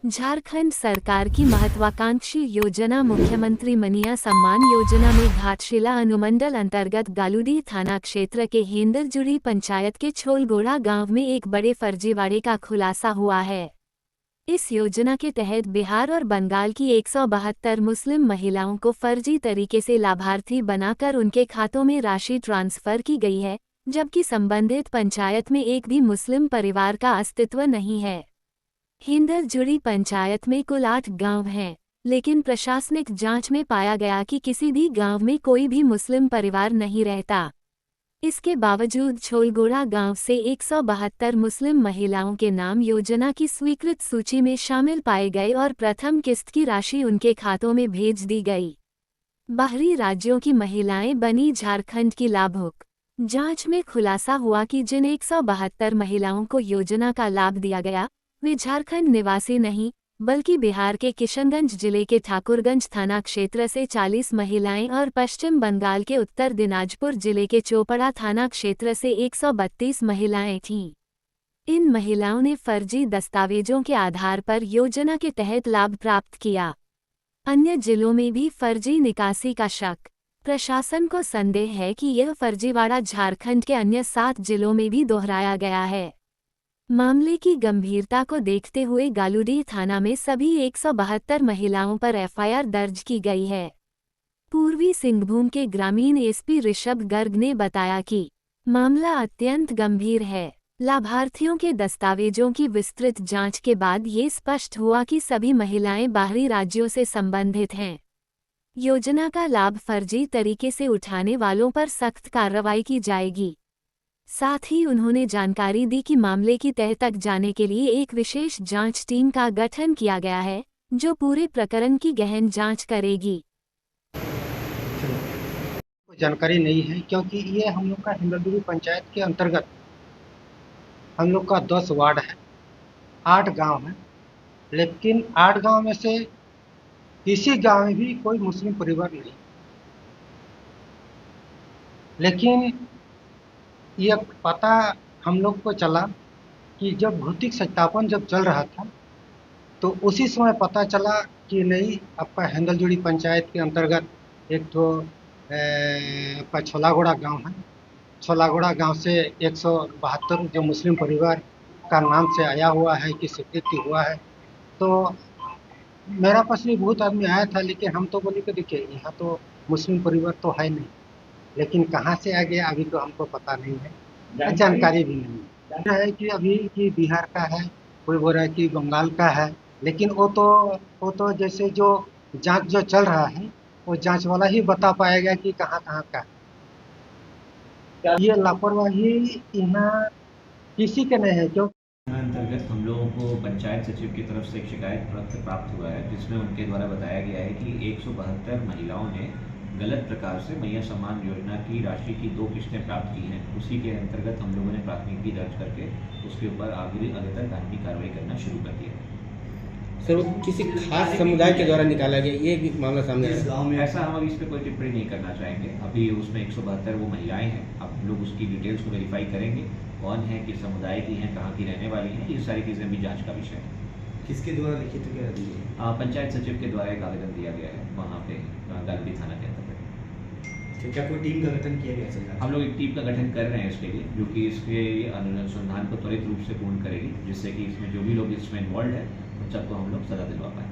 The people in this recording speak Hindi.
झारखंड सरकार की महत्वाकांक्षी योजना मुख्यमंत्री मनिया सम्मान योजना में घाटशिला अनुमंडल अंतर्गत गालूडीह थाना क्षेत्र के हेंदरजुड़ी पंचायत के छोलगोड़ा गांव में एक बड़े फर्जीवाड़े का खुलासा हुआ है। इस योजना के तहत बिहार और बंगाल की 172 मुस्लिम महिलाओं को फर्जी तरीके से लाभार्थी बनाकर उनके खातों में राशि ट्रांसफर की गई है, जबकि संबंधित पंचायत में एक भी मुस्लिम परिवार का अस्तित्व नहीं है। हेंदरजुड़ी पंचायत में कुल 8 गांव हैं, लेकिन प्रशासनिक जांच में पाया गया कि किसी भी गांव में कोई भी मुस्लिम परिवार नहीं रहता। इसके बावजूद छोलगोड़ा गांव से 172 मुस्लिम महिलाओं के नाम योजना की स्वीकृत सूची में शामिल पाए गए और प्रथम किस्त की राशि उनके खातों में भेज दी गई। बाहरी राज्यों की महिलाएं बनी झारखंड की लाभुक। जांच में खुलासा हुआ कि जिन 172 महिलाओं को योजना का लाभ दिया गया, वे झारखंड निवासी नहीं, बल्कि बिहार के किशनगंज जिले के ठाकुरगंज थाना क्षेत्र से 40 महिलाएं और पश्चिम बंगाल के उत्तर दिनाजपुर जिले के चोपड़ा थाना क्षेत्र से 132 महिलाएं थीं। इन महिलाओं ने फर्जी दस्तावेजों के आधार पर योजना के तहत लाभ प्राप्त किया। अन्य जिलों में भी फर्जी निकासी का शक। प्रशासन को संदेह है कि यह फर्जीवाड़ा झारखंड के अन्य 7 जिलों में भी दोहराया गया है। मामले की गंभीरता को देखते हुए गालूडीह थाना में सभी 172 महिलाओं पर एफआईआर दर्ज की गई है। पूर्वी सिंहभूम के ग्रामीण एसपी ऋषभ गर्ग ने बताया कि मामला अत्यंत गंभीर है। लाभार्थियों के दस्तावेजों की विस्तृत जांच के बाद ये स्पष्ट हुआ कि सभी महिलाएं बाहरी राज्यों से संबंधित हैं। योजना का लाभ फर्जी तरीके से उठाने वालों पर सख्त कार्रवाई की जाएगी। साथ ही उन्होंने जानकारी दी कि मामले की तह तक जाने के लिए एक विशेष जांच टीम का गठन किया गया है, जो पूरे प्रकरण की गहन जांच करेगी। जानकारी नहीं है, क्योंकि ये हम लोग का हेंदरजुड़ी पंचायत के अंतर्गत हम लोग का 10 वार्ड है, 8 गांव है, लेकिन 8 गांव में से किसी गांव में भी कोई मुस्लिम परिवार नहीं। लेकिन ये पता हम लोग को चला कि जब भौतिक सत्यापन जब चल रहा था, तो उसी समय पता चला कि नहीं, आपका हेंदरजुड़ी पंचायत के अंतर्गत एक तो आपका छोलागोड़ा गांव है। छोलागोड़ा गांव से 172 जो मुस्लिम परिवार का नाम से आया हुआ है कि स्वीकृति हुआ है। तो मेरा पास भी बहुत आदमी आया था, लेकिन हम तो बोले कि देखिए यहाँ तो मुस्लिम परिवार तो है नहीं, लेकिन कहाँ से आ गया अभी तो हमको पता नहीं है, जानकारी भी नहीं है कि अभी कि बिहार का है, कोई बोल रहा है कि बंगाल का है, लेकिन वो तो जैसे जो जांच जो चल रहा है, वो जांच वाला ही बता पाएगा कि कहाँ कहाँ का है। ये लापरवाही यहाँ किसी के नहीं है। क्यों अंतर्गत हम लोगों को पंचायत सचिव की तरफ से एक शिकायत पत्र प्राप्त हुआ है, जिसमें उनके द्वारा बताया गया है कि 172 महिलाओं ने गलत प्रकार से मैया सम्मान योजना की राशि की 2 किस्तें प्राप्त की हैं। उसी के अंतर्गत हम लोगों ने प्राथमिकी दर्ज करके उसके ऊपर आगे तक कानूनी कार्रवाई करना शुरू कर दिया। सर, वो किसी खास समुदाय के द्वारा निकाला गया, ये भी मामला सामने इस गाँव में ऐसा हम इस पर कोई टिप्पणी नहीं करना चाहेंगे। अभी उसमें 172 वो महिलाएं हैं, अब लोग उसकी डिटेल्स को वेरीफाई करेंगे, कौन है, किस समुदाय की हैं, कहाँ की रहने वाली हैं, ये सारी चीज़ें भी जांच का विषय है। किसके द्वारा लिखित क्या दी है? पंचायत सचिव के द्वारा एक आवेदन दिया गया है वहाँ पे गालूडीह थाना के अंतर्गत। क्या कोई टीम का गठन किया गया सर? हम लोग एक टीम का गठन कर रहे हैं इसके लिए, जो कि इसके अनुसंधान को त्वरित रूप से पूर्ण करेगी, जिससे कि इसमें जो भी लोग इसमें इन्वॉल्व है उन सबको हम लोग सजा दिलवा पाएँ।